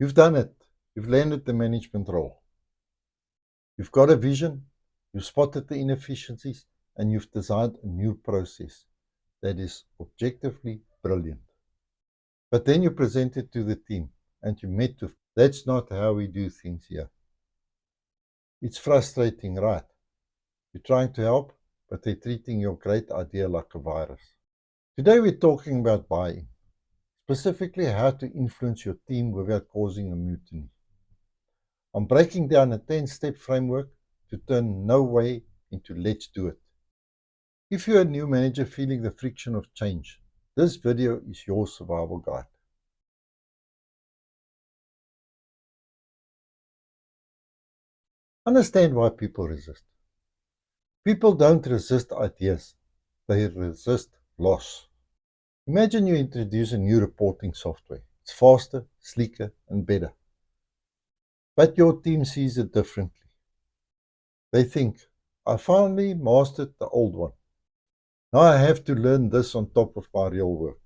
You've done it. You've landed the management role. You've got a vision, you've spotted the inefficiencies, and you've designed a new process that is objectively brilliant. But then you present it to the team and you met with, that's not how we do things here. It's frustrating, right? You're trying to help, but they're treating your great idea like a virus. Today we're talking about buy-in, specifically how to influence your team without causing a mutiny. I'm breaking down a 10-step framework to turn no way into let's do it. If you're a new manager feeling the friction of change, this video is your survival guide. Understand why people resist. People don't resist ideas, they resist loss. Imagine you introduce a new reporting software. It's faster, sleeker, and better. But your team sees it differently. They think, I finally mastered the old one. Now I have to learn this on top of my real work.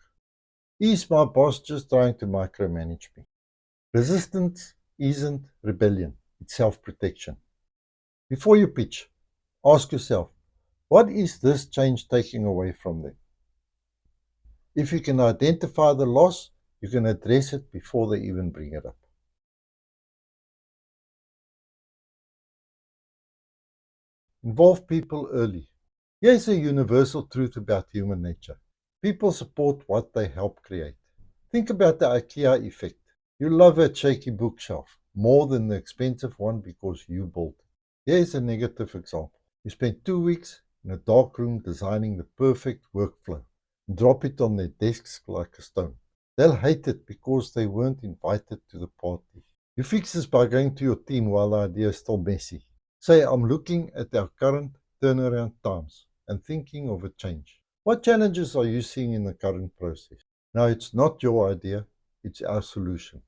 Is my boss just trying to micromanage me? Resistance isn't rebellion, it's self-protection. Before you pitch, ask yourself, what is this change taking away from them? If you can identify the loss, you can address it before they even bring it up. Involve people early. Here's a universal truth about human nature. People support what they help create. Think about the IKEA effect. You love a shaky bookshelf more than the expensive one because you built it. Here's a negative example. You spend 2 weeks in a dark room designing the perfect workflow and drop it on their desks like a stone. They'll hate it because they weren't invited to the party. You fix this by going to your team while the idea is still messy. Say, I'm looking at our current turnaround times and thinking of a change. What challenges are you seeing in the current process? Now, it's not your idea, it's our solution.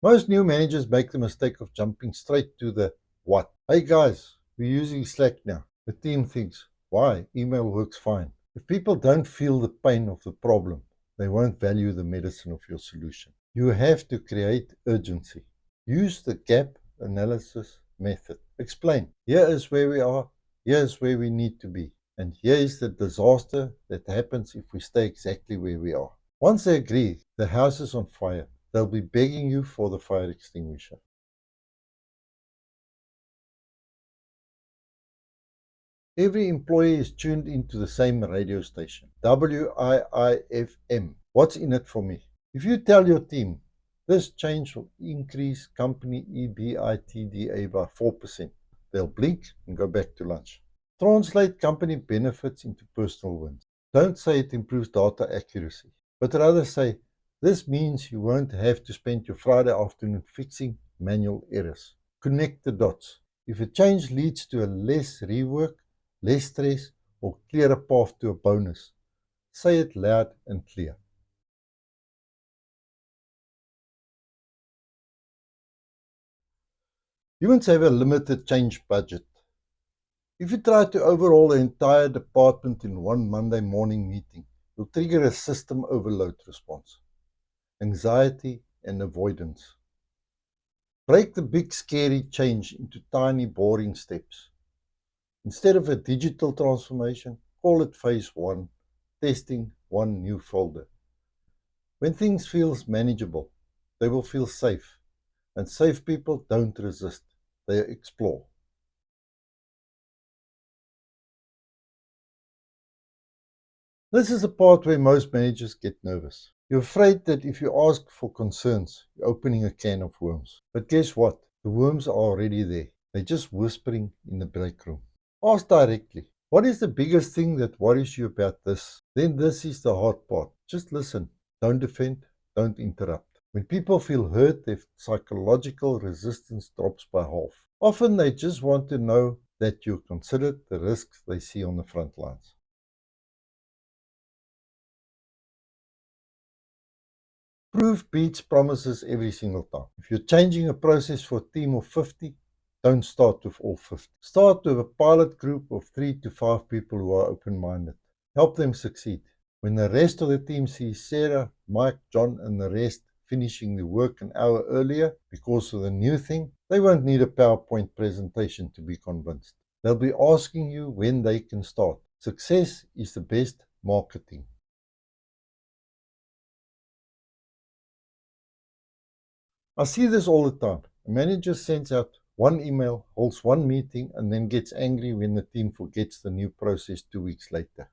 Most new managers make the mistake of jumping straight to the what. Hey guys, we're using Slack now. The team thinks, why? Email works fine. If people don't feel the pain of the problem, they won't value the medicine of your solution. You have to create urgency. Use the gap analysis method. Explain, here is where we are, here is where we need to be, and here is the disaster that happens if we stay exactly where we are. Once they agree, the house is on fire. They'll be begging you for the fire extinguisher. Every employee is tuned into the same radio station, WIIFM. What's in it for me? If you tell your team, this change will increase company EBITDA by 4%, they'll blink and go back to lunch. Translate company benefits into personal wins. Don't say it improves data accuracy, but rather say, this means you won't have to spend your Friday afternoon fixing manual errors. Connect the dots. If a change leads to a less rework, less stress, or clearer path to a bonus, say it loud and clear. Humans have a limited change budget. If you try to overhaul the entire department in one Monday morning meeting, you'll trigger a system overload response, anxiety and avoidance. Break the big scary change into tiny boring steps. Instead of a digital transformation, call it phase 1, testing one new folder. When things feel manageable, they will feel safe. And safe people don't resist, they explore. This is the part where most managers get nervous. You're afraid that if you ask for concerns, you're opening a can of worms. But guess what? The worms are already there. They're just whispering in the break room. Ask directly, what is the biggest thing that worries you about this? Then this is the hard part. Just listen. Don't defend. Don't interrupt. When people feel hurt, their psychological resistance drops by half. Often they just want to know that you considered the risks they see on the front lines. Proof beats promises every single time. If you're changing a process for a team of 50, don't start with all 50. Start with a pilot group of 3 to 5 people who are open-minded. Help them succeed. When the rest of the team sees Sarah, Mike, John, and the rest finishing the work an hour earlier because of the new thing, they won't need a PowerPoint presentation to be convinced. They'll be asking you when they can start. Success is the best marketing. I see this all the time. A manager sends out one email, holds one meeting, and then gets angry when the team forgets the new process 2 weeks later.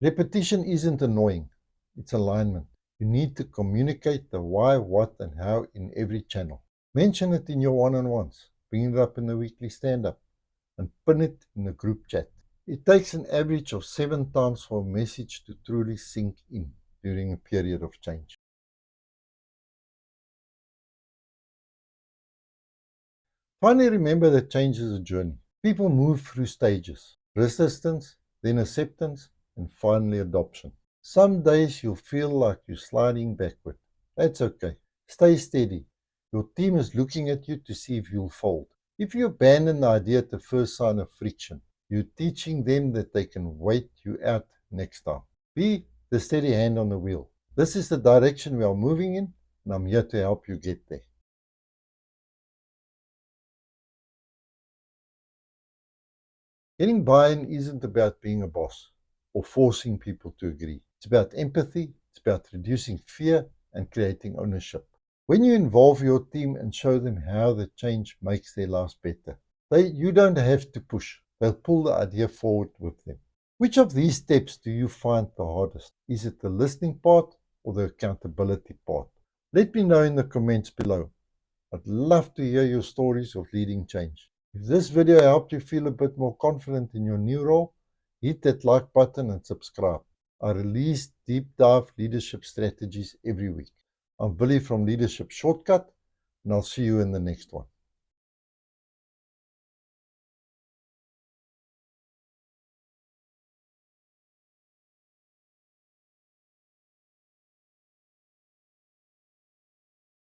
Repetition isn't annoying, it's alignment. You need to communicate the why, what, and how in every channel. Mention it in your one-on-ones, bring it up in the weekly stand-up, and pin it in the group chat. It takes an average of 7 times for a message to truly sink in during a period of change. Finally, remember that change is a journey. People move through stages: resistance, then acceptance, and finally adoption. Some days you'll feel like you're sliding backward. That's okay. Stay steady. Your team is looking at you to see if you'll fold. If you abandon the idea at the first sign of friction, you're teaching them that they can wait you out next time. Be the steady hand on the wheel. This is the direction we are moving in, and I'm here to help you get there. Getting buy-in isn't about being a boss or forcing people to agree. It's about empathy, it's about reducing fear and creating ownership. When you involve your team and show them how the change makes their lives better, you don't have to push. They'll pull the idea forward with them. Which of these steps do you find the hardest? Is it the listening part or the accountability part? Let me know in the comments below. I'd love to hear your stories of leading change. If this video helped you feel a bit more confident in your new role, hit that like button and subscribe. I release deep dive leadership strategies every week. I'm Billy from Leadership Shortcut, and I'll see you in the next one.